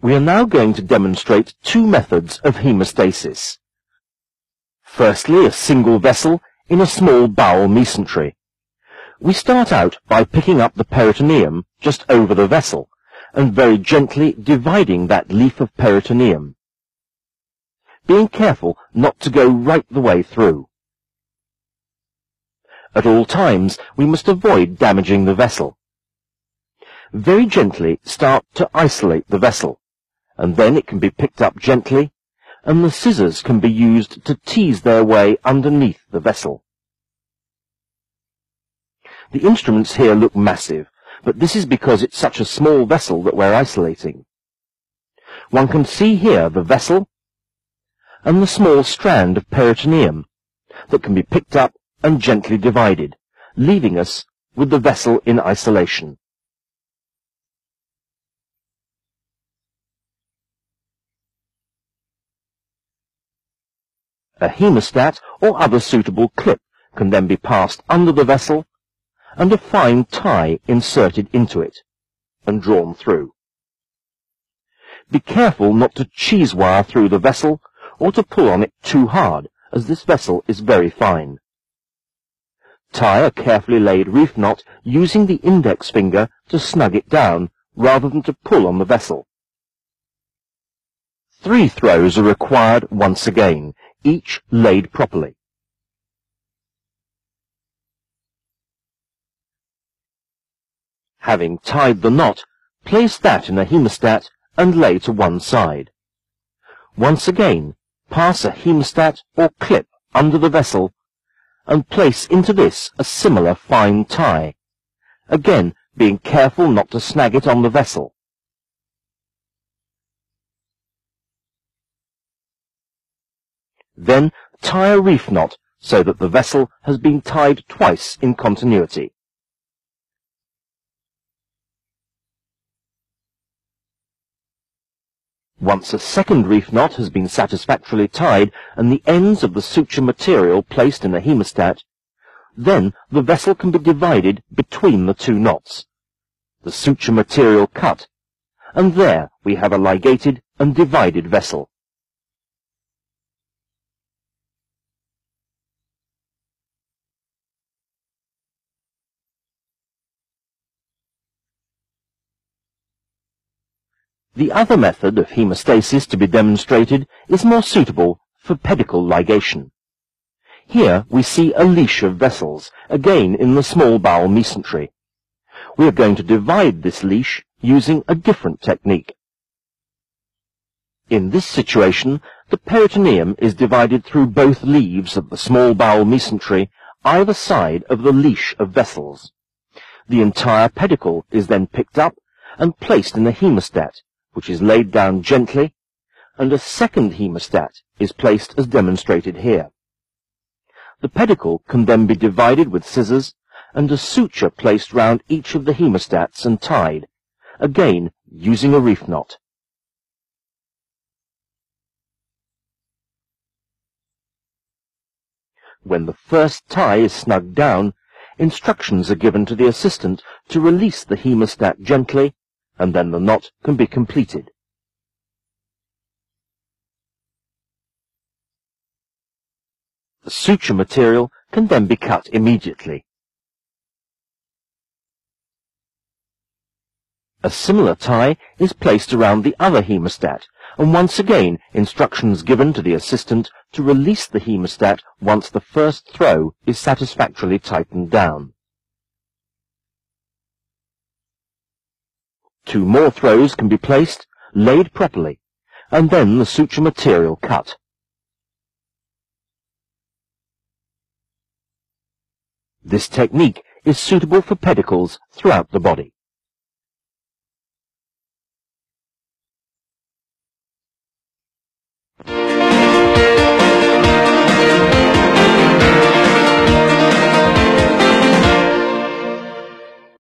We are now going to demonstrate two methods of hemostasis. Firstly, a single vessel in a small bowel mesentery. We start out by picking up the peritoneum just over the vessel and very gently dividing that leaf of peritoneum, being careful not to go right the way through. At all times, we must avoid damaging the vessel. Very gently start to isolate the vessel, and then it can be picked up gently, and the scissors can be used to tease their way underneath the vessel. The instruments here look massive, but this is because it's such a small vessel that we're isolating. One can see here the vessel and the small strand of peritoneum that can be picked up and gently divided, leaving us with the vessel in isolation. A hemostat or other suitable clip can then be passed under the vessel and a fine tie inserted into it and drawn through. Be careful not to cheese wire through the vessel or to pull on it too hard, as this vessel is very fine. Tie a carefully laid reef knot using the index finger to snug it down rather than to pull on the vessel. 3 throws are required once again, each laid properly. Having tied the knot, place that in a hemostat and lay to one side. Once again, pass a hemostat or clip under the vessel and place into this a similar fine tie, again being careful not to snag it on the vessel. Then tie a reef knot so that the vessel has been tied twice in continuity. Once a second reef knot has been satisfactorily tied and the ends of the suture material placed in a hemostat, then the vessel can be divided between the 2 knots, the suture material cut, and there we have a ligated and divided vessel. The other method of hemostasis to be demonstrated is more suitable for pedicle ligation. Here we see a leash of vessels, again in the small bowel mesentery. We are going to divide this leash using a different technique. In this situation, the peritoneum is divided through both leaves of the small bowel mesentery, either side of the leash of vessels. The entire pedicle is then picked up and placed in a hemostat, which is laid down gently, and a second hemostat is placed as demonstrated here. The pedicle can then be divided with scissors, and a suture placed round each of the hemostats and tied, again using a reef knot. When the first tie is snugged down, instructions are given to the assistant to release the hemostat gently, and then the knot can be completed. The suture material can then be cut immediately. A similar tie is placed around the other hemostat, and once again instructions given to the assistant to release the hemostat once the first throw is satisfactorily tightened down. 2 more throws can be placed, laid properly, and then the suture material cut. This technique is suitable for pedicles throughout the body.